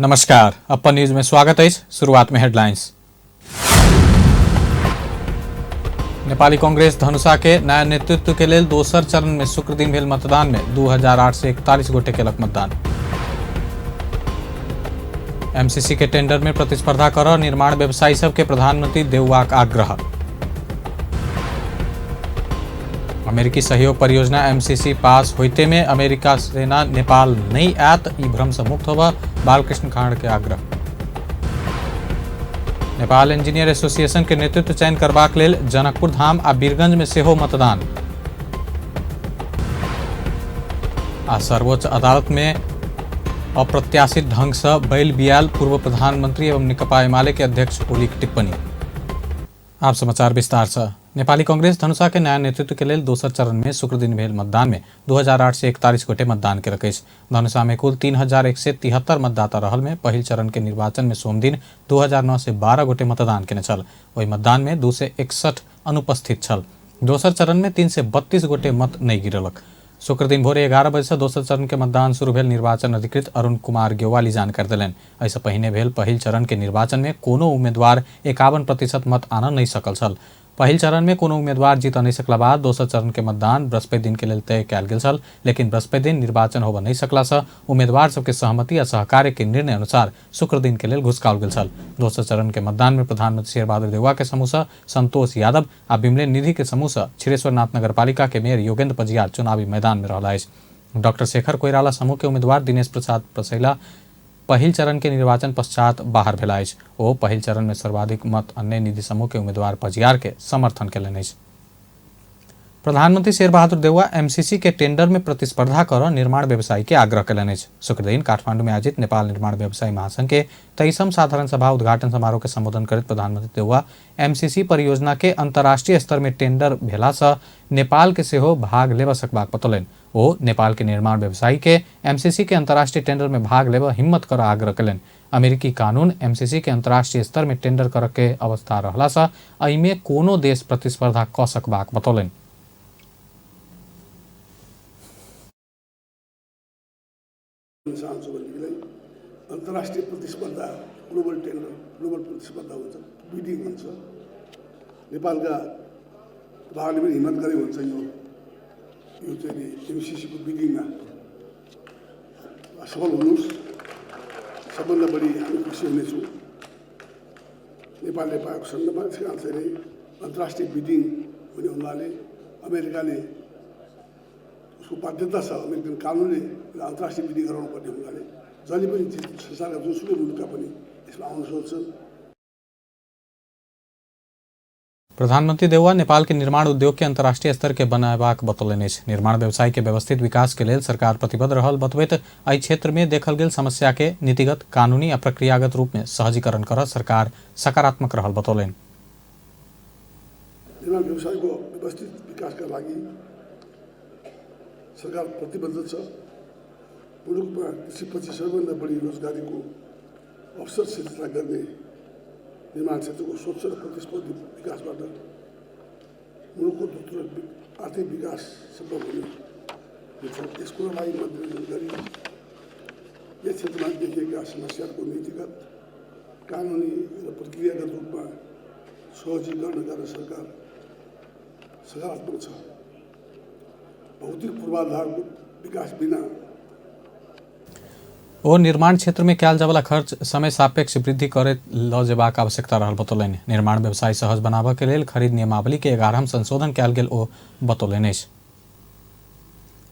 नमस्कार, अपन न्यूज में स्वागत है। शुरुआत में हेडलाइंस। नेपाली कांग्रेस धनुषा के नया नेतृत्व के लिए दोसर चरण में शुक्र दिन भेल मतदान में 2841 गोटे केलक मतदान। एमसीसी के टेंडर में प्रतिस्पर्धा कर निर्माण व्यवसायी सबके प्रधानमंत्री देउवाक आग्रह। अमेरिकी सहयोग परियोजना एमसीसी पास होते में अमेरिका सेना नेपाल नहीं आत, ई भ्रम से मुक्त होगा, बालकृष्ण खाड़ के आग्रह। नेपाल इंजीनियर एसोसिएशन के नेतृत्व चयन करबाक लेल जनकपुर धाम आ वीरगंज में सेहो मतदान। आ सर्वोच्च अदालत में अप्रत्याशित ढंग से बैल बियाल पूर्व प्रधानमंत्री एवं नेकपा एमाले के अध्यक्ष ओली की टिप्पणी। आप समाचार विस्तार से। नेपाली कांग्रेस धनुषा के नया नेतृत्व के लिए दोसर चरण में शुक्र दिन भेल मतदान में 2841 गोटे मतदान के रखे। धनुषा में कुल 3173 मतदाता रहल में पहिल चरण के निर्वाचन में सोम दिन 2912 गोटे मतदान केने छल। वही मतदान में 261 अनुपस्थित छल। दोसर चरण में 332 गोटे मत नहीं गिरलक। शुक्र दिन भोरे 11 बजे से दोसर चरण के मतदान शुरू भेल निर्वाचन अधिकृत अरुण कुमार गेवाली जानकारी दिलनि। ऐसे पहिने भेल पहिल चरण के निर्वाचन में कोनो उम्मीदवार 51% मत आना नहीं सकल छल। पहिल चरण में कोनो उम्मीदवार जीत नहीं सकला बाद दोसर चरण के मतदान बृहस्पति दिन के लिए तय कयल गेल छल, लेकिन बृहस्पति दिन निर्वाचन होबऽ नहीं सकला से उम्मीदवार सबके सहमति आ सहकार्य के निर्णय अनुसार शुक्र दिन के लिए घुसकाओल गेल छल। दोसर चरण के मतदान में प्रधानमंत्री शेरबहादुर देउवा के समूह से संतोष यादव आ बिमले निधि के समूह से क्षीरेश्वरनाथ नगरपालिका के मेयर योगेंद्र पजियार चुनावी मैदान में रहला अछि। डॉक्टर शेखर कोइराला समूह के उम्मीदवार दिनेश प्रसाद पसैला पहिल चरण के निर्वाचन पश्चात बाहर भेला अछि। ओ पहिल चरण में सर्वाधिक मत अन्य निधि समूह के उम्मीदवार पजियार के समर्थन केलनि अछि। प्रधानमंत्री शेरबहादुर देउवा एमसीसी के टेंडर में प्रतिस्पर्धा कर निर्माण व्यवसायी के आग्रह केलनि अछि। शुक्र दिन काठमांडू में आयोजित नेपाल निर्माण व्यवसायी महासंघ के 23वीं साधारण सभा उद्घाटन समारोह के संबोधन करते प्रधानमंत्री देउवा एमसीसी परियोजना के अंतर्राष्ट्रीय स्तर में टेंडर भेला से नेपाल के सेहो भाग लेबऽ सकबाक बतौलनि। ओ नेपाल के निर्माण व्यवसायी के एमसीसी के अंतर्राष्ट्रीय टेंडर में भाग लेबऽ हिम्मत कर आग्रह केलनि। अमेरिकी कानून एमसीसी के अंतर्राष्ट्रीय स्तर में टेंडर कर के अवस्था रहला से एहिमे कोनो देश प्रतिस्पर्धा क सकबाक बतौलनि। अंतर्राष्ट्रीय प्रतिस्पर्धा ग्लोबल टेंडर ग्लोबल प्रतिस्पर्धा हुन्छ, बिडिङ हुन्छ। नेपालका भागले पनि हिम्मत गरे हुन्छ। यो चाहिँ एमसीसीको बिडिङमा सफल हुनुहोस्, सबभन्दा बढी हामी खुसी हुनेछौँ। नेपालले पाएको सन्दर्भमा चाहिँ अन्तर्राष्ट्रिय बिडिङ हुने हुनाले अमेरिकाले उसको बाध्यता छ, अमेरिकन कानुनले अन्तर्राष्ट्रिय बिडिङ गराउनुपर्ने हुनाले जहिले पनि संसारका जोसुकै मुलुकका पनि यसमा आउन सक्छन्। प्रधानमंत्री देउवा नेपाल के निर्माण उद्योग के अंतर्राष्ट्रीय स्तर के बनाबाक बतौलनि अछि। निर्माण व्यवसाय के व्यवस्थित विकास के लिए सरकार प्रतिबद्ध रहल बतबैत एहि क्षेत्र में देखल गेल समस्या के नीतिगत, कानूनी आ प्रक्रियागत रूप में सहजीकरण कर सरकार सकारात्मक रहल बतौलनि। निर्माण व्यवसायको व्यवस्थित विकासका लागि सरकार प्रतिबद्ध छ। मुलुकमा कृषिपछि सबैभन्दा बढी रोजगारीको अवसर सृजना गर्ने निर्माण क्षेत्रको स्वच्छ र प्रतिस्पर्धी विकासबाट मुलुकको द्रुत आर्थिक विकास सम्भव हुने छ। यसको लागि मध्यनजर गरी यस क्षेत्रमा देखिएका समस्याहरूको नीतिगत, कानुनी र प्रक्रियागत रूपमा सहजीकरण गर्न सरकार सकारात्मक छ। भौतिक पूर्वाधारको विकास बिना और निर्माण क्षेत्र में कयल जावला खर्च समय सापेक्ष वृद्धि करे ल जेबाक आवश्यकता रहल बतौलनि। निर्माण व्यवसाय सहज बनाबऽ के लेल खरीद नियमावली के 11वां संशोधन कयल गेल ओ बतौलनि अछि।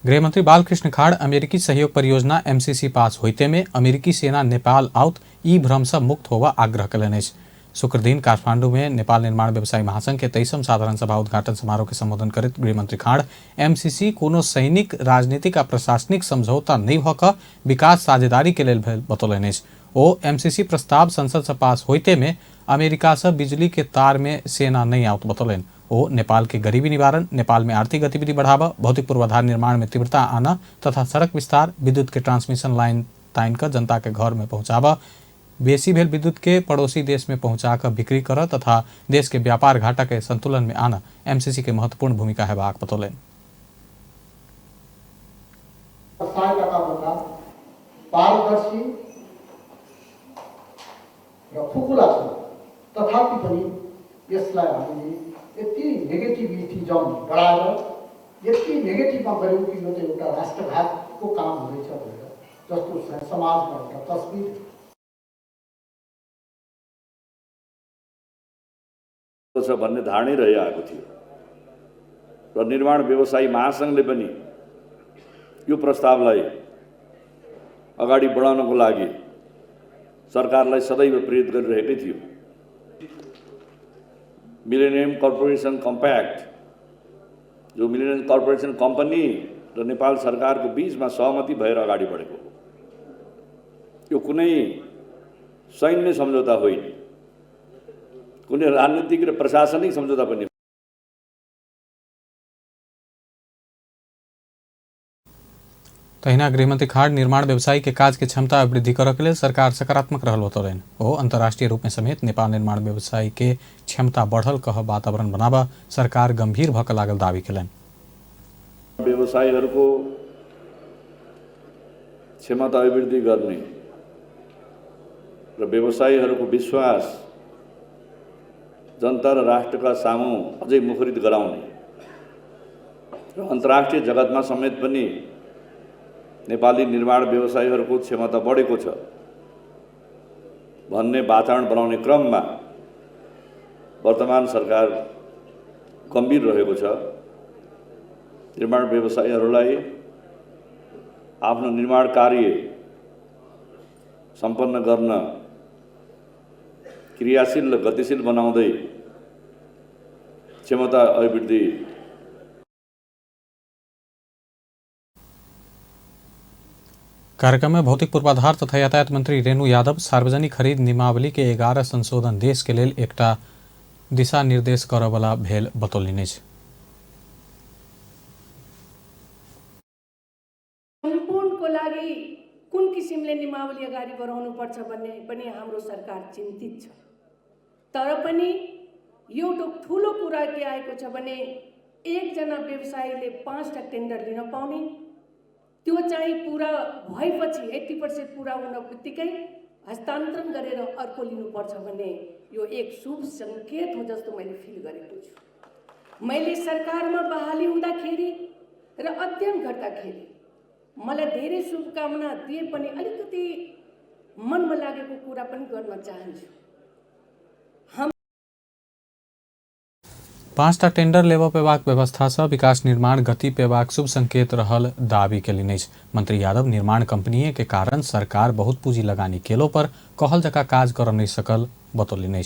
गृहमंत्री बालकृष्ण खाड़ अमेरिकी सहयोग परियोजना एमसीसी पास होते में अमेरिकी सेना नेपाल आउत, ई भ्रम से मुक्त होबऽ आग्रह केलनि अछि। शुक्र दिन काठमांडू में नेपाल निर्माण व्यवसायी महासंघ के 23वीं साधारण सभा उद्घाटन समारोह के संबोधन करते गृहमंत्री खाड़ एमसीसी कोनो सैनिक, राजनीतिक आ प्रशासनिक समझौता नहीं भऽ कऽ विकास साझेदारी के लेल बतौलनि अछि। ओ एमसीसी प्रस्ताव संसद से पास होते में अमेरिका से बिजली के तार में सेना नहीं आउत बतौलनि। ओ नेपाल के गरीबी निवारण, नेपाल में आर्थिक गतिविधि बढ़ावा, भौतिक पूर्वाधार निर्माण में तीव्रता आना तथा सड़क विस्तार, विद्युत के ट्रांसमिशन लाइन ताइन कर जनता के घर में पहुंचावा, बेसी भेल विद्युत के पड़ोसी देश में पहुंचाकर बिक्री कर तथा देश के व्यापार घाटा के संतुलन में आना एमसीसी के महत्वपूर्ण भूमिका हेबाक बतौलनि। पारदर्शी यसलाई हामीले यति नेगेटिभिटिजम बढाएर यति नेगेटिभमा गऱ्यौँ कि यो त एउटा राष्ट्रघातको काम हुँदैछ भनेर जस्तो समाजमा एउटा तस्बिर छ भन्ने धारणै रहिआएको थियो र निर्माण व्यवसायी महासङ्घले पनि यो प्रस्तावलाई अगाडि बढाउनको लागि सरकारलाई सदैव प्रेरित गरिरहेकै थियो। मिलेनियम कर्पोरेसन कम्प्याक्ट जो मिलेनियम कर्पोरेसन कम्पनी र नेपाल सरकारको बीचमा सहमति भएर अगाडि बढेको हो। यो कुनै सैन्य सम्झौता होइन, कुनै राजनीतिक र प्रशासनिक सम्झौता पनि। तहिना गृहमंत्री खाड़ निर्माण व्यवसायी के काज के क्षमता वृद्धि करऽ के लेल सरकार सकारात्मक रहल बतौलनि। ओ अंतर्राष्ट्रीय रूप में समेत नेपाल निर्माण व्यवसायी के क्षमता बढ़ल कह वातावरण बनाबा सरकार गंभीर भऽ कऽ लागल दावी केलनि। व्यवसायीहरूको क्षमता अभिवृद्धि गर्ने र व्यवसायीहरूको विश्वास जनता र राष्ट्रका सामु अझै मुखरित गराउने र अन्तर्राष्ट्रिय जगतमा समेत पनि नेपाली निर्माण व्यवसायीहरूको क्षमता बढेको छ भन्ने वातावरण बनाउने क्रममा वर्तमान सरकार गम्भीर रहेको छ। निर्माण व्यवसायीहरूलाई आफ्नो निर्माण कार्य सम्पन्न गर्न क्रियाशील र गतिशील बनाउँदै क्षमता अभिवृद्धि। कार्यक्रम में भौतिक पूर्वाधार तथा यातायात मंत्री रेणु यादव सार्वजनिक खरीद नियमावली के 11 संशोधन देश के लेल एकटा दिशा निर्देश करऽ वाला भेल बतौलनि। सम्पूर्णको लागि कुन किसिमले नियमावली अगाडि बढाउनुपर्छ भन्ने पनि हाम्रो सरकार चिन्तित छ। तर पनि एउटा ठुलो कुरा के आएको छ भने एकजना व्यवसायीले 5टा टेन्डर लिन पाउने, त्यो चाहिँ पूरा भएपछि 80% पूरा हुन बित्तिकै हस्तान्तरण गरेर अर्को लिनुपर्छ भन्ने यो एक शुभ संकेत हो जस्तो मैले फिल गरेको छु। मैले सरकारमा बहाली हुँदाखेरि र अध्ययन गर्दाखेरि मलाई धेरै शुभकामना दिए पनि अलिकति मनमा लागेको कुरा पनि गर्न चाहन्छु। 5टा टेंडर लेबऽ पेबाक व्यवस्था से विकास निर्माण गति पेबाक शुभ संकेत रहल दावी केलनि। मंत्री यादव निर्माण कंपनी के कारण सरकार बहुत पूंजी लगानी केलो पर कहल जका काज कर नहीं सकल बतौलनि।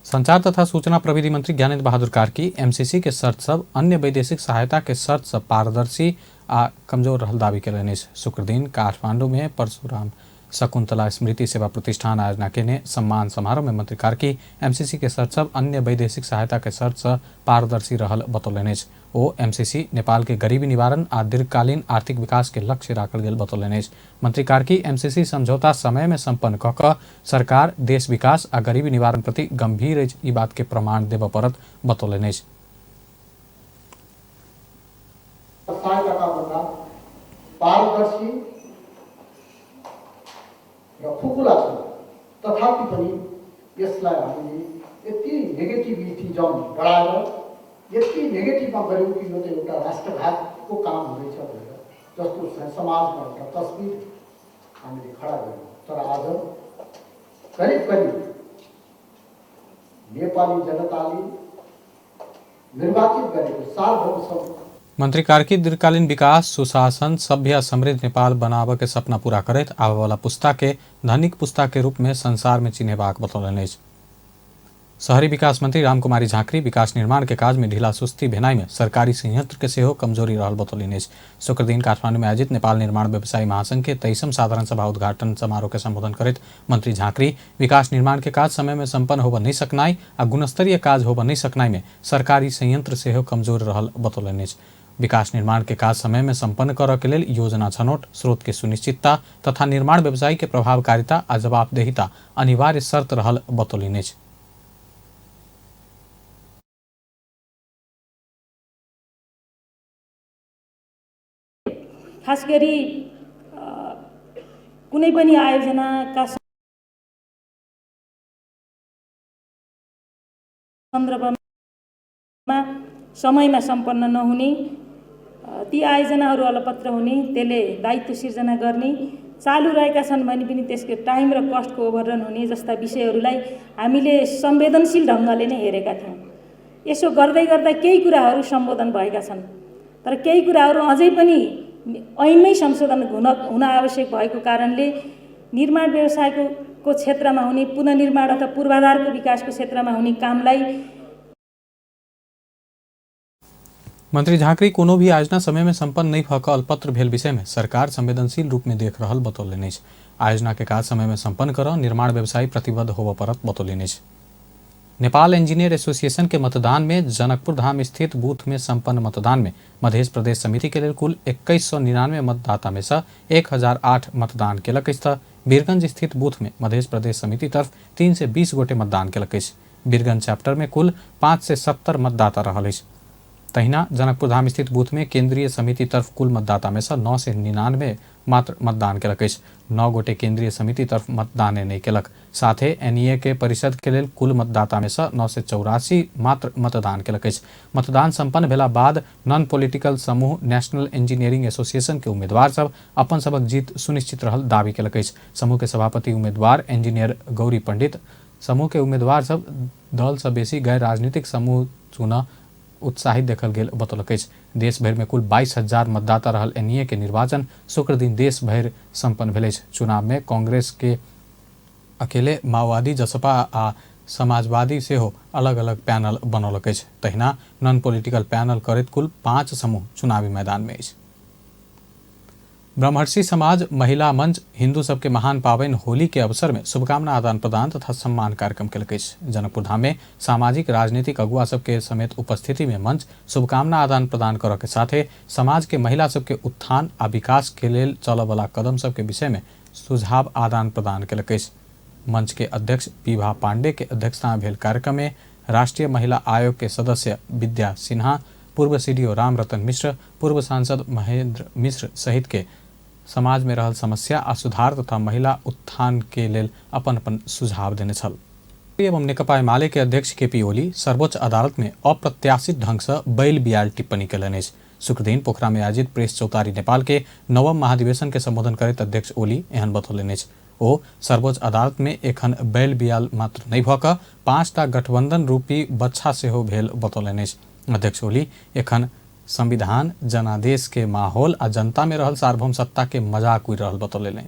संचार तथा सूचना प्रविधि मंत्री ज्ञानेन्द्र बहादुर कार्की एमसीसी के शर्त सब अन्य वैदेशिक सहायता के शर्त सब पारदर्शी आ कमजोर रहल दावी केलनि। शुक्र दिन काठमांडू में परशुराम शकुंतला स्मृति सेवा प्रतिष्ठान आयोजना के सम्मान समारोह में मंत्री कार्की एमसीसी के शर्त सब अन्य वैदेशिक सहायता के शर्त से पारदर्शी रहल बतौलनि। ओ एमसीसी नेपाल के गरीबी निवारण आ दीर्घकालीन आर्थिक विकास के लक्ष्य राखल गेल बतौलनि। मंत्री कार्की एमसीसी समझौता समय में संपन्न कऽ कऽ सरकार देश विकास आ गरीबी निवारण प्रति गंभीर अछि ई बात के प्रमाण देबऽ पड़त बतौलनि। पारदर्शी र खुकुला छ, तथापि पनि यसलाई हामीले यति नेगेटिभिटिजम बढाएर यति नेगेटिभमा गऱ्यौँ कि यो त एउटा राष्ट्रघातको काम हुँदैछ भनेर जस्तो समाजमा एउटा तस्बिर हामीले खडा गर्यौँ। तर आज करिब करिब नेपाली जनताले निर्वाचित गरेको सार्वभौम मंत्री कार्की दीर्घकालीन विकास सुशासन सभ्य समृद्ध नेपाल बनाबऽ के सपना पूरा करैत आबऽ वाला पुस्ता के धनिक पुस्ता के रूप में संसार में चिन्हेबाक बतौलनि। शहरी विकास मंत्री रामकुमारी झाँक्री विकास निर्माण के काज में ढीला सुस्ती भेनाई में सरकारी संयंत्र के सेहो कमजोरी रहल बतौलनि। शुक्र दिन काठमांडू में आयोजित नेपाल निर्माण व्यवसायी महासंघ के 23वीं साधारण सभा उद्घाटन समारोह के संबोधन करते मंत्री झाँक्री विकास निर्माण के काज समय में संपन्न होबऽ नहीं सकनाई आ गुणस्तरीय काज होबऽ नहीं सकनाई में सरकारी संयंत्र सेहो कमजोर रहल बतौलनि। विकास निर्माण के काज समय में संपन्न करऽ के लेल योजना छनौट, स्रोत के सुनिश्चितता तथा निर्माण व्यवसायी के प्रभावकारिता आ जवाबदेहिता अनिवार्य शर्त रहल बतौलनि। खास गरी कुनै पनि आयोजनाका सन्दर्भमा समयमा सम्पन्न नहुने, ती आयोजनाहरू अलपत्र हुने, त्यसले दायित्व सिर्जना गर्ने, चालु रहेका छन् भने पनि त्यसको टाइम र कस्टको ओभररन हुने जस्ता विषयहरूलाई हामीले संवेदनशील ढङ्गले नै हेरेका थियौँ। यसो गर्दै गर्दा केही कुराहरू सम्बोधन भएका छन्, तर केही कुराहरू अझै पनि ऐनमै संशोधन हुन आवश्यक भएको कारणले निर्माण व्यवसायको क्षेत्रमा हुने पुनर्निर्माण अथवा पूर्वाधारको विकासको क्षेत्रमा हुने कामलाई मंत्री झांकरी कोनो भी आयोजना समय में संपन्न नहीं भक अल्पत्र भेल विषय में सरकार संवेदनशील रूप में देख रहल बतौलनि। आयोजना के काज समय में संपन्न कर निर्माण व्यवसायी प्रतिबद्ध होबऽ परत बतौलनि। नेपाल इंजीनियर एसोसिएशन के मतदान में जनकपुर धाम स्थित बूथ में संपन्न मतदान में मध्य प्रदेश समिति के लिए कुल 2199 मतदाता में से 1008 मतदान केलक। वीरगंज स्थित बूथ में मध्य प्रदेश समिति तरफ 3 से 20 गोटे मतदान केलक। वीरगंज चैप्टर में कुल 5 से 70 मतदाता रहल। तहिना जनकपुर धाम स्थित बूथ में केंद्रीय समिति तरफ कुल मतदाता में से 9 से 99 मात्र मतदान केलक। 9 गोटे केंद्रीय समिति तरफ मतदान नहीं केलक। साथ ही एनईए के परिषद के लिए कुल मतदाता में से 9 से 84 मात्र मतदान केलक। मतदान संपन्न भेला बाद नॉन पॉलिटिकल समूह नेशनल इंजीनियरिंग एसोसिएशन के उम्मीदवार सब अपन सबक जीत सुनिश्चित रहल दावी केलक। समूह के सभापति उम्मीदवार इंजीनियर गौरी पंडित समूह के उम्मीदवार सब दल से बेसी गैर राजनीतिक समूह चुना उत्साहित देखल गेल बतौलक। देश भर में कुल 22,000 मतदाता रहल एनईए के निर्वाचन शुक्र दिन देश भर संपन्न भेल। चुनाव में कांग्रेस के अकेले माओवादी जसपा आ समाजवादी से हो अलग अलग पैनल बनौलक। तहिना नॉन पॉलिटिकल पैनल करत कुल 5 समूह चुनावी मैदान में। ब्रह्मर्षि समाज महिला मंच हिंदू सबके महान पावन होली के अवसर में शुभकामना आदान प्रदान तथा सम्मान कार्यक्रम केलक। जनकपुर धाम में सामाजिक राजनीतिक अगुआ सबके समेत उपस्थिति में मंच शुभकामना आदान प्रदान करऽ के साथे समाज के महिला सबके उत्थान आ विकास के लेल चलऽ वाला कदम सबके विषय में सुझाव आदान प्रदान केलक। मंच के अध्यक्ष विभा पांडे के अध्यक्षता में भेल कार्यक्रम में राष्ट्रीय महिला आयोग के सदस्य विद्या सिन्हा, पूर्व सीडीओ राम रतन मिश्र, पूर्व सांसद महेंद्र मिश्र सहित के समाज में रहल समस्या आ सुधार तथा महिला उत्थान के लेल अपन अपन सुझाव देने छल। एवं नेकपा एमाले के अध्यक्ष केपी ओली सर्वोच्च अदालत में अप्रत्याशित ढंग से बैल बियाल टिप्पणी कयलनि। शुक्र दिन पोखरा में आयोजित प्रेस चौतारी नेपाल के 9वां महाधिवेशन के संबोधन करैत अध्यक्ष ओली एहन बतौलनि। ओ सर्वोच्च अदालत में एखन बैल बियाल मात्र नहीं भऽ कऽ 5टा गठबंधन रूपी बच्छा सेहो भेल बतौलनि। अध्यक्ष ओली एखन संविधान जनादेश के माहौल आ जनता में रहल सार्वभौम सत्ता के मजाक उड़ि रहल बतौलनि।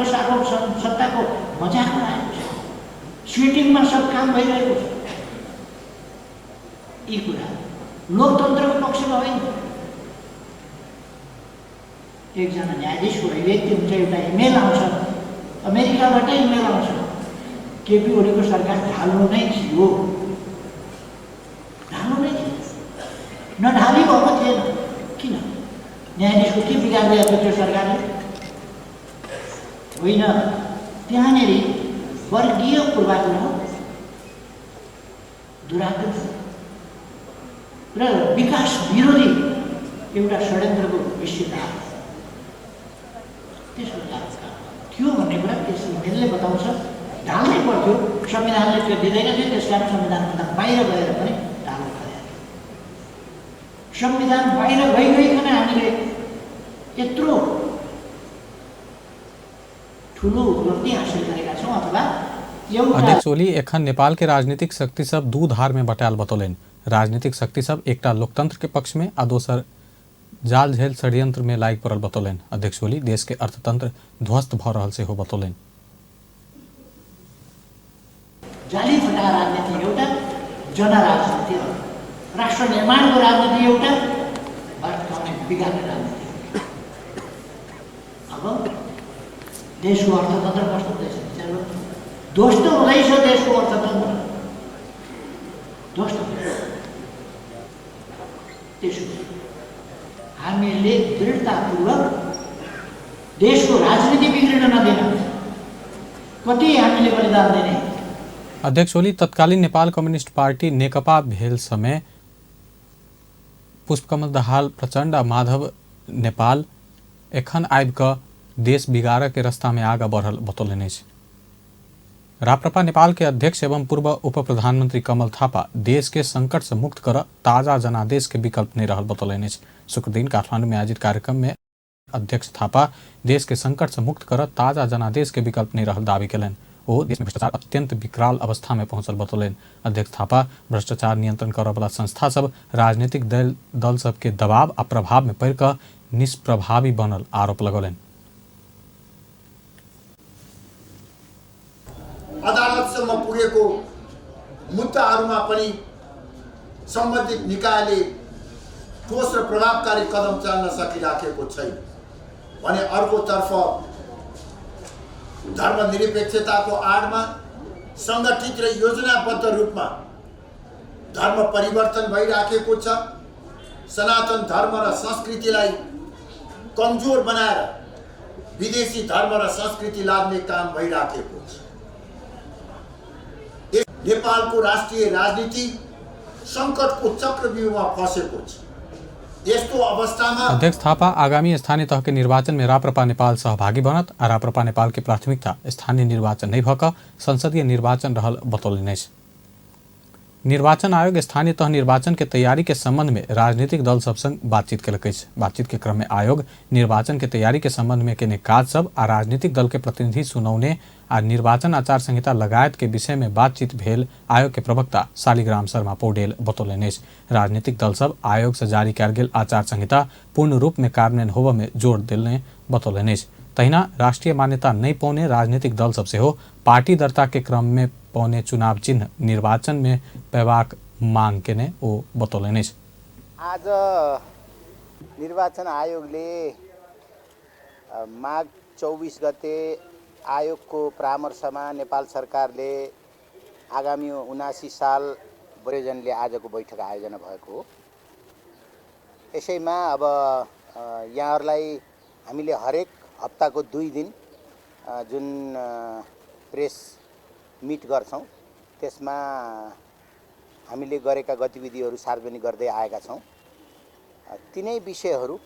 सार्वभौम सत्ताको मजाक उडाएको छ, स्विटिङमा सब काम भइरहेको छ। यी कुरा लोकतन्त्रको पक्षमा होइन। एकजना न्यायाधीशको व्यक्ति हुन्छ, एउटा इमेल आउँछ, अमेरिकाबाटै इमेल आउँछ, केपी ओलीको सरकार ढाल्नु नै थियो, ढाल्नु नै थियो, नढाली भएको थिएन। किन न्यायाधीशको के बिगारिरहेको थियो सरकारले? होइन, त्यहाँनिर वर्गीय पूर्वाग्रह, दुराग्रह र विकास विरोधी एउटा षड्यन्त्रको विषयता त्यसको थियो भन्ने कुरा त्यस इमेलले बताउँछ। ढाल्नै पर्थ्यो, संविधानले त्यो दिँदैन थियो, त्यस कारण संविधानभन्दा बाहिर गएर पनि ढाल्नु पर्यो। संविधान बाहिर गइकन हामीले यत्रो ठुलो उपलब्धि हासिल गरेका छौँ। अथवा अध्यक्ष ओली एखन नेपाल के राजनीतिक शक्ति सब दू धार में बटायल बतौलनि। राजनीतिक शक्ति सब एकटा लोकतंत्र के पक्ष में आ दोसर जाल झेल षड्यंत्र में लागि पड़ल बतौलनि। अध्यक्ष ओली देश के अर्थतंत्र ध्वस्त भऽ रहल सेहो बतौलनि। जाली फटा राजनीति एउटा, जनराजनीति राष्ट्र निर्माणको राजनीति एउटा, अर्थलाई बिगार्ने राजनीति। अब देशको अर्थतन्त्र कस्तो हुँदैछ विचार गर्नु। ध्वस्त हुँदैछ देशको अर्थतन्त्र, ध्वस्त हुँदैछ। त्यसो हामीले दृढतापूर्वक देशको राजनीति बिग्रिन नदिन, कति हामीले बलिदान दिने। अध्यक्ष ओली तत्कालीन नेपाल कम्युनिस्ट पार्टी नेकपा भेल समय पुष्पकमल दाहाल प्रचण्ड आ माधव नेपाल एखन आबि कऽ देश बिगाड़ के रास्ता में आगा बढ़ल बतौलनि अछि। राप्रपा नेपाल के अध्यक्ष एवं पूर्व उप प्रधानमंत्री कमल थापा देश के संकट से मुक्त कर ताजा जनादेश के विकल्प नहीं रहल बतौलनि अछि। शुक्र दिन काठमांडू में आयोजित कार्यक्रम में अध्यक्ष थापा देश के संकट से मुक्त कर ताजा जनादेश के विकल्प नहीं रहल दावी कयलनि। ओ देश में भ्रष्टाचार अत्यंत विकराल अवस्था में पहुंचल बतौलनि। अध्यक्ष थापा भ्रष्टाचार नियंत्रण करय वाला संस्था सब राजनीतिक दल सब के दबाव आ प्रभाव में पड़ क निष्प्रभावी बनल आरोप लगौलनि। अदालतसम्म पुगेको मुद्दाहरूमा पनि सम्बन्धित निकायले ठोस र प्रभावकारी कदम चाल्न सकिराखेको छैन भने अर्कोतर्फ धर्मनिरपेक्षताको आडमा सङ्गठित र योजनाबद्ध रूपमा धर्म परिवर्तन भइराखेको छ। सनातन धर्म र संस्कृतिलाई कमजोर बनाएर विदेशी धर्म र संस्कृति लाद्ने काम भइराखेको छ। नेपालको राष्ट्रिय राजनीति संकटको चक्रव्यूहमा फँसेको छ। यस्तो अवस्थामा अध्यक्ष थापा आगामी स्थानीय तह के निर्वाचन में राप्रपा नेपाल सहभागी बनत आ राप्रपा नेपाल की प्राथमिकता स्थानीय निर्वाचन नहीं भक संसदीय निर्वाचन रहल बतौलनि अछि। निर्वाचन आयोग स्थानीय तह निर्वाचन के तैयारी के संबंध में राजनीतिक दल सब संग बातचीत कयलक अछि। बातचीत के क्रम में आयोग निर्वाचन के तैयारी के संबंध में केने काज सब आ राजनीतिक दल के प्रतिनिधि सुनौने आ निर्वाचन आचार संहिता लगायत के विषय में बातचीत भेल आयोग के प्रवक्ता शालिग्राम शर्मा पौडेल बतौलनि अछि। राजनीतिक दल सब आयोग से जारी कयल गेल आचार संहिता पूर्ण रूप में कार्यान्वयन होबय में जोर देने बतौलनि अछि। तहिना राष्ट्रीय मान्यता नहीं पौने राजनीतिक दल सब सेहो पार्टी दर्ता के क्रम में पौने चुनाव चिन्ह निर्वाचन में पेबाक मांग केने ओ बतौलनि अछि। आज निर्वाचन आयोगले माघ 24 गते आयोगको परामर्शमा नेपाल सरकारले आगामी 79 साल प्रयोजनले आजको बैठक आयोजना भएको हो। यसैमा अब यहाँहरूलाई हामीले हरेक हप्ताको 2 दिन जुन प्रेस मिट गर्छौं त्यसमा हामीले गरेका गतिविधिहरू सार्वजनिक गर्दै आएका छौं। तिनै विषयहरू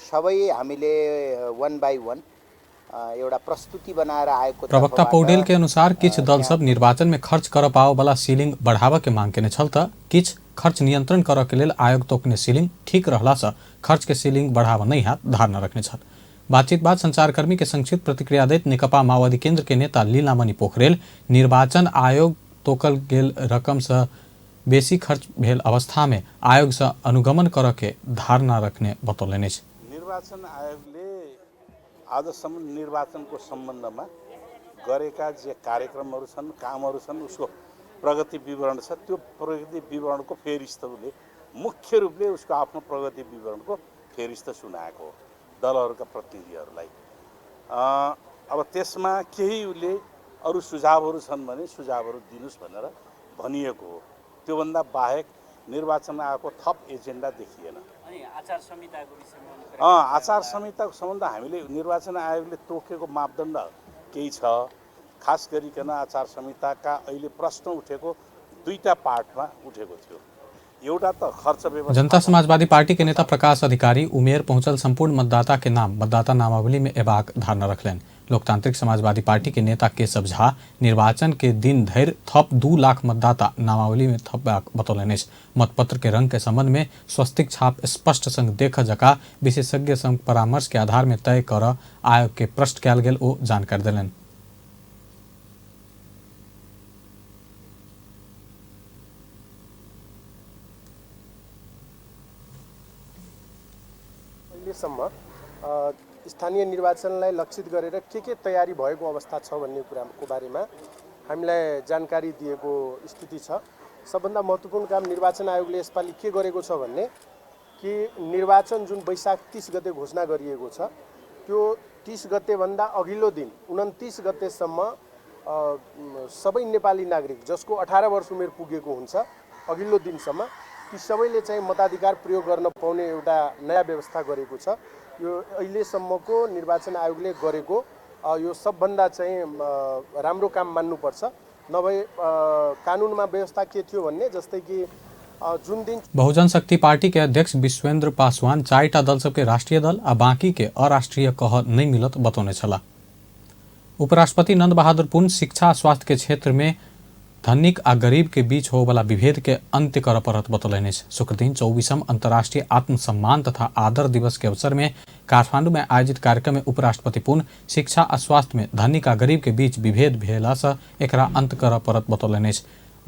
सबै हामीले 1 बाई 1 एउटा प्रस्तुति बनाएर आएको। प्रवक्ता पौडेल के अनुसार किछ दल सब निर्वाचन में खर्च कर पाओ वाला सीलिंग बढ़ावा के मांग केने छल त किछ खर्च नियंत्रण कर के लेल आयोग तोकने सीलिंग ठीक रहला से खर्च के सीलिंग बढ़ावा नहीं हाथ धारणा रखने छल। बातचीत बाद संचारकर्मी के संक्षिप्त प्रतिक्रिया दैत नेकपा माओवादी केंद्र के नेता लीलामणि पोखरेल निर्वाचन आयोग तोकल गेल रकम से बेसी खर्च भेल अवस्था में आयोग से अनुगमन कर के धारणा रखने बतौलनि अछि। निर्वाचन आयोगले आजसम्म निर्वाचनको सम्बन्धमा गरेका जे कार्यक्रमहरू छन् कामहरू छन् उसको प्रगति विवरण छ। त्यो प्रगति विवरणको फेरिस्तले मुख्य रूपले उसको आफ्नो प्रगति विवरणको फेरिस्त सुनाएको हो दलहरूका प्रतिनिधिहरूलाई। अब त्यसमा केही उसले अरू सुझावहरू छन् भने सुझावहरू दिनुस् भनेर भनिएको हो। त्योभन्दा बाहेक निर्वाचन आयोगको थप एजेन्डा देखिएन। आचार संहिताको विषयमा आचार संहिताको सम्बन्ध हामीले निर्वाचन आयोगले तोकेको मापदण्ड केही छ। खास गरिकन आचार संहिताका अहिले प्रश्न उठेको 2टा पार्टमा उठेको थियो। एउटा त खर्च व्यवस्था। जनता समाजवादी पार्टी के नेता प्रकाश अधिकारी उमेर पहुंचल संपूर्ण मतदाता के नाम मतदाता नामावली में एबाक धारणा रखलनि। लोकतांत्रिक समाजवादी पार्टी के नेता केशव झा निर्वाचन के दिन धरि थप 2 लाख मतदाता नामावली में थपबाक बतौलनि अछि। मतपत्र के रंग के संबंध में स्वस्तिक छाप स्पष्ट संग देख जका विशेषज्ञ संग परामर्श के आधार में तय कर आयोग के प्रश्न कयल गेल ओ जानकारी देलनि। सम्म स्थानीय निर्वाचनलाई लक्षित गरेर के तयारी भएको अवस्था छ भन्ने कुराको बारेमा हामीलाई जानकारी दिएको स्थिति छ। सबभन्दा महत्त्वपूर्ण काम निर्वाचन आयोगले यसपालि के गरेको छ भन्ने कि निर्वाचन जुन वैशाख 30 गते घोषणा गरिएको छ त्यो 30 गतेभन्दा अघिल्लो दिन 29 गतेसम्म सबै नेपाली नागरिक जसको 18 वर्ष उमेर पुगेको हुन्छ अघिल्लो दिनसम्म ती सबैले चाहिँ मताधिकार प्रयोग गर्न पाउने एउटा नयाँ व्यवस्था गरेको छ। यो अहिलेसम्मको निर्वाचन आयोगले गरेको यो सबभन्दा चाहिँ राम्रो काम मान्नुपर्छ। नभए कानुनमा व्यवस्था के थियो भन्ने जस्तै कि जुन दिन बहुजन शक्ति पार्टी के अध्यक्ष विश्वेन्द्र पासवान 4टा दल सबके राष्ट्रीय दल आ बाँकी के अराष्ट्रीय कह नहीं मिलत बतौने छला। उपराष्ट्रपति नंद बहादुर पुन शिक्षा आ स्वास्थ्य के क्षेत्र में धनिक आ गरीब के बीच हो वाला विभेद के अंत्य कर परत बतौलने। शुक्र दिन 24वां अंतर्राष्ट्रीय आत्मसम्मान तथा आदर दिवस के अवसर में काठमांडू में आयोजित कार्यक्रम में उपराष्ट्रपति पुन शिक्षा आ स्वास्थ्य में धनिक आ गरीब के बीच विभेद भेला से एकरा अंत कर परत बतौलने।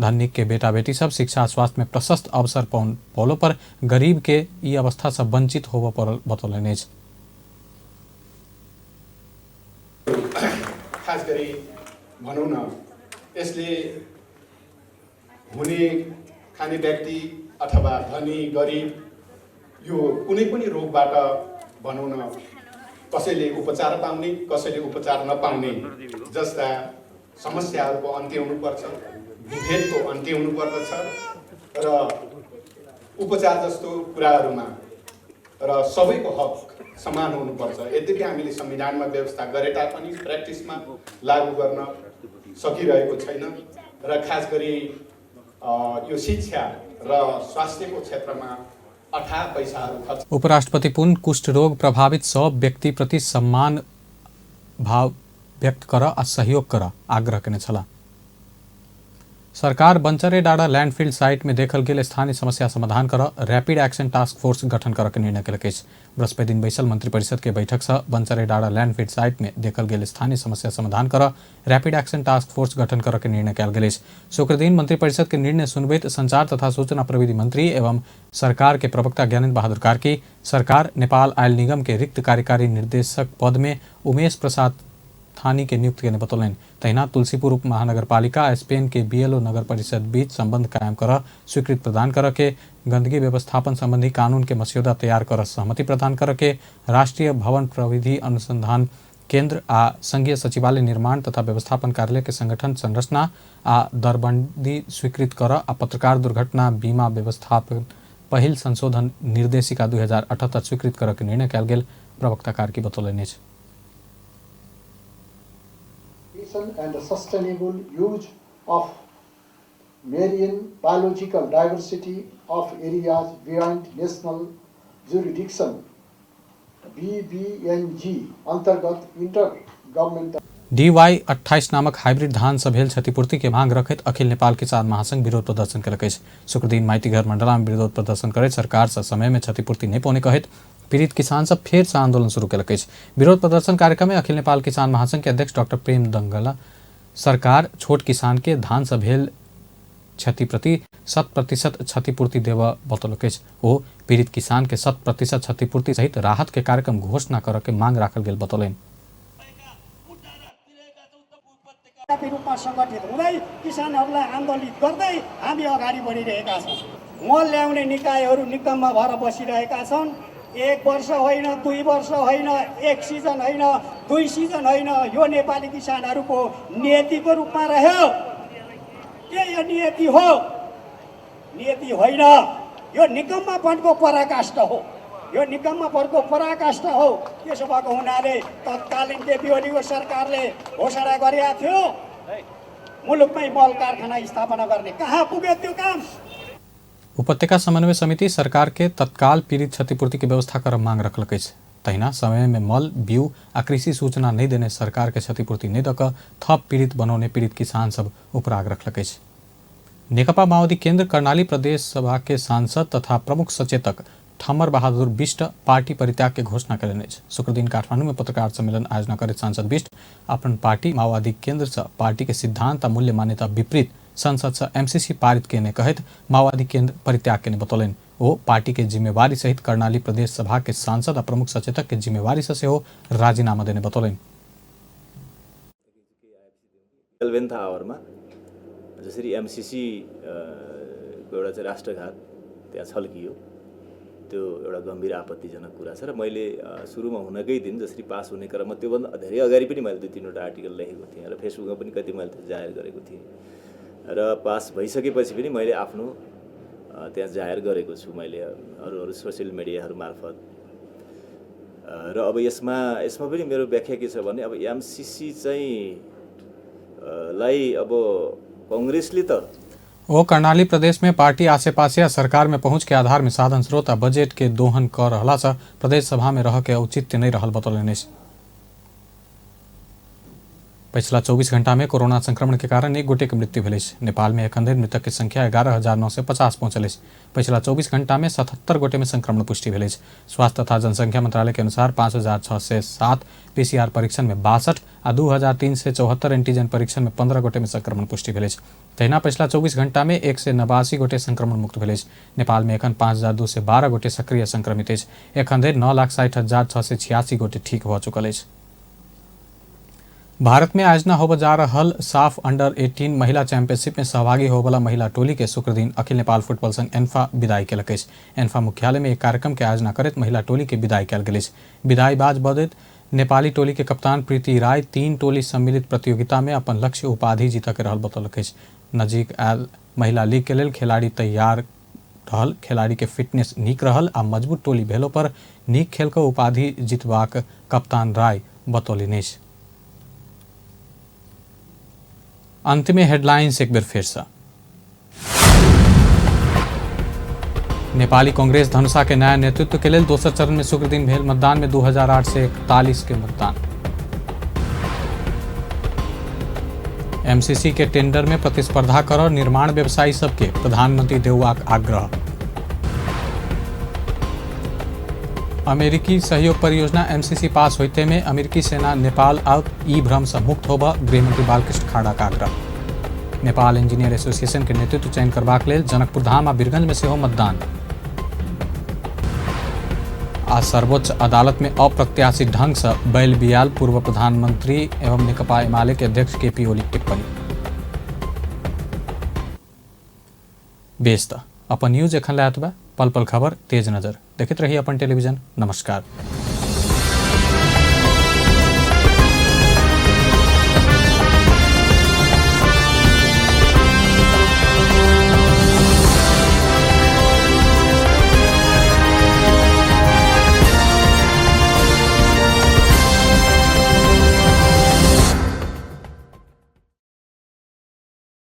धनिक के बेटा बेटी सब शिक्षा आ स्वास्थ्य में प्रशस्त अवसर पौलो पर गरीब के ई अवस्था से वंचित होव पर बतौलने। खास गरी भनौँ न यसले हुने खाने व्यक्ति अथवा धनी गरिब यो कुनै पनि रोगबाट भनौँ न कसैले उपचार पाउने कसैले उपचार नपाउने जस्ता समस्याहरूको अन्त्य हुनुपर्छ, विभेदको अन्त्य हुनुपर्दछ र उपचार जस्तो कुराहरूमा र सबैको हक समान हुनुपर्छ। यद्यपि हामीले संविधानमा व्यवस्था गरे तापनि प्र्याक्टिसमा लागू गर्न सकिरहेको छैन र खास गरी यो शिक्षा र स्वास्थ्यको क्षेत्रमा अथाह पैसाहरू खर्च। उपराष्ट्रपति पुन कुष्ठ रोग प्रभावित सब व्यक्ति प्रति सम्मान भाव व्यक्त कर आ सहयोग कर आग्रह करने छला। सरकार बंचरे डाँडा लैंडफिल्ड साइट में देखल गेल स्थानीय समस्या समाधान कर रैपिड एक्शन टास्क फोर्स गठन कर के निर्णय कल। बृहस्पति दिन बैसल मंत्री परिषद के बैठक से बंचरे डाँडा लैंडफिल्ड साइट में देखल गेल स्थानीय समस्या समाधान कर रैपिड एक्शन टास्क फोर्स गठन कर के निर्णय कल गेल। शुक्र दिन मंत्री परिषद के निर्णय सुनबैत संचार तथा सूचना प्रविधि मंत्री एवं सरकार के प्रवक्ता ज्ञानेन्द्र बहादुर कार्की सरकार नेपाल आयल निगम के रिक्त कार्यकारी निर्देशक पद में उमेश प्रसाद थानी के नियुक्त करने बतौलन। तहिना तुलसीपुर उप महानगरपालिका स्पेन के बीएलओ नगर परिषद बीच संबंध कायम कर स्वीकृति प्रदान कर के गंदगी व्यवस्थापन संबंधी कानून के मस्यौदा तैयार कर सहमति प्रदान कर के राष्ट्रीय भवन प्रविधि अनुसंधान केंद्र आ संघीय सचिवालय निर्माण तथा व्यवस्थापन कार्यालय के संगठन संरचना आ दरबंदी स्वीकृत कर आ पत्रकार दुर्घटना बीमा व्यवस्थापन पहिल संशोधन निर्देशिका 2078 स्वीकृत कर के निर्णय कल गेल प्रवक्ता Karki बतौलने। And the sustainable use of marine biological diversity of areas beyond national jurisdiction BBNG अंतर्गत इंटर-गवर्नमेंटल DY 28 नामक हाइब्रिड धान से भेल क्षतिपूर्ति के मांग रखत अखिल नेपाल किसान महासंघ विरोध प्रदर्शन कलक। शुक्र दिन माइतीघर मंडला में विरोध प्रदर्शन करत सरकार से समय में क्षतिपूर्ति नहीं पौने कहत पीड़ित किसान सब फिर से आंदोलन शुरू कलक। विरोध प्रदर्शन कार्यक्रम में अखिल नेपाल किसान महासंघ के अध्यक्ष डॉक्टर प्रेम दंगला सरकार छोट किसान के धान से भेल क्षति प्रति 100% क्षतिपूर्ति देव बतौलक। वो पीड़ित किसान के 100% क्षतिपूर्ति सहित राहत के कार्यक्रम घोषणा कर के मांग राखल गेल बतौलन। रूपमा संगठित हुँदै किसानहरूलाई आन्दोलित गर्दै हामी अगाडि बढिरहेका छौँ। मल ल्याउने निकायहरू निकम्मा भएर बसिरहेका छन्। 1 वर्ष होइन, 2 वर्ष होइन, 1 सिजन होइन, 2 सिजन होइन, यो नेपाली किसानहरूको नियतिको रूपमा रह्यो। के यो नियति हो? नियति होइन, यो निकम्मापनको पराकाष्ठ हो। यो निकम्मापनको पराकाष्ठ हो। त्यसो भएको हुनाले तत्कालीन केपी ओलीको सरकारले घोषणा गरेका थियो मुलुकमै मल कारखाना स्थापना गर्ने। कहाँ पुग्यो त्यो काम? उपत्यका समन्वय समिति सरकार के तत्काल पीड़ित क्षतिपूर्ति की व्यवस्था कर मांग रखलक। तहिना समय में मल बीउ आ कृषि सूचना नहीं देने सरकार के क्षतिपूर्ति नहीं दक थप पीड़ित बनौने पीड़ित किसान सब उपराग रखलक। नेकपा माओवादी केन्द्र कर्णाली प्रदेश सभा के सांसद तथा प्रमुख सचेतक ठम्मर बहादुर बिष्ट पार्टी परित्याग के घोषणा करेने। शुक्र दिन काठमांडू में पत्रकार सम्मेलन आयोजना करे सांसद बिष्ट अपन पार्टी माओवादी केन्द्र से पार्टी के सिद्धांत मूल्य मान्यता विपरीत संसद से एमसीसी पारित के कहत माओवादी केन्द्र परित्याग के बतौलन। वो पार्टी के जिम्मेवारी सहित कर्णाली प्रदेश सभा के सांसद और प्रमुख सचेतक के जिम्मेवारी से हो राजीनामा देने बतौलन। जसरी एमसीसी को एउटा चाहिँ राष्ट्रघात त्यहाँ छल्कियो त्यो एउटा गम्भीर आपत्तिजनक कुरा छ र मैले सुरुमा हुनकै दिन जसरी पास हुने क्रममा त्योभन्दा धेरै अगाडि पनि मैले 2-3वटा आर्टिकल लेखेको थिएँ र फेसबुकमा पनि कति मैले जाहेर गरेको थिएँ र पास भइसकेपछि पनि मैले आफ्नो त्यहाँ जाहेर गरेको छु मैले अरू सोसियल मिडियाहरू मार्फत। र अब यसमा पनि मेरो व्याख्या के छ भने अब एमसीसी चाहिँ लाई अब कांग्रेसले त ओ कर्णाली प्रदेश में पार्टी आसेपासे या सरकार में पहुंच के आधार में साधन स्रोत आ बजट के दोहन कर रहला से प्रदेश सभा में रह के औचित्य नहीं रहल बतौलनि। पिछला 24 घंटा में कोरोना संक्रमण के कारण 1 गोटे के मृत्यु भेल। नेपाल में एखन धरि मृतक की संख्या 11,950 पहुंचल। पिछला 24 घंटा में 77 गोटे में संक्रमण पुष्टि भेल। स्वास्थ्य तथा जनसंख्या मंत्रालय के अनुसार 5,607 पीसीआर परीक्षण में 62 आ 2,374 एंटीजन परीक्षण में 15 गोटे में संक्रमण पुष्टि भेल। तहिना पिछला 24 घंटा में 189 गोटे संक्रमण मुक्त भेल। नेपाल में एखन 5,212 गोटे सक्रिय संक्रमित अछि। एखन धरि 9,60,686 गोटे ठीक भ चुकल अछि। भारत में आयोजना होबे जा रहल साफ अंडर 18 महिला चैंपियनशिप में सहभागी होबला महिला टोली के शुक्र दिन अखिल नेपाल फुटबॉल संघ एन्फा विदाई केलक अछि। एन्फा मुख्यालय में एक कार्यक्रम के आयोजना करैत महिला टोली के विदाई कयल गेल अछि। विदाई बाज बदैत नेपाली टोली के कप्तान प्रीति राय 3 टोली सम्मिलित प्रतियोगिता में अपन लक्ष्य उपाधि जीत के रहल बतौलक अछि। नजीक आयल महिला लीग के लेल खिलाड़ी तैयार रहल, खिलाड़ी के फिटनेस नीक रहल आ मजबूत टोली भेलो पर नीक खेल के उपाधि जीतबाक कप्तान राय बतौलनि अछि। अंत में हेडलाइंस एक बार फिर से। नेपाली कांग्रेस धनुषा के नया नेतृत्व के लिए दोसर चरण में शुक्र दिन भेल मतदान में 2008 से 41 के मतदान। एमसीसी के टेंडर में प्रतिस्पर्धा कर निर्माण व्यवसायी सबके प्रधानमंत्री देउवाक आग्रह। अमेरिकी सहयोग परियोजना एमसीसी पास होते में अमेरिकी सेना नेपाल आउट ई भ्रम से मुक्त होबा गृहमंत्री बालकृष्ण खाड़ा का आग्रह। नेपाल इंजीनियर एसोसिएशन के नेतृत्व चयन करबाक लेल जनकपुर धाम आ बीरगंज में सेहो मतदान। आ सर्वोच्च अदालत में अप्रत्याशित ढंग से बैल बियाल पूर्व प्रधानमंत्री एवं नेकपा एमाले के अध्यक्ष केपी ओली टिप्पणी। बेस्त अपन न्यूज एखन लायत बा पल पल खबर तेज नजर देखते रहिए अपन टेलीविजन। नमस्कार।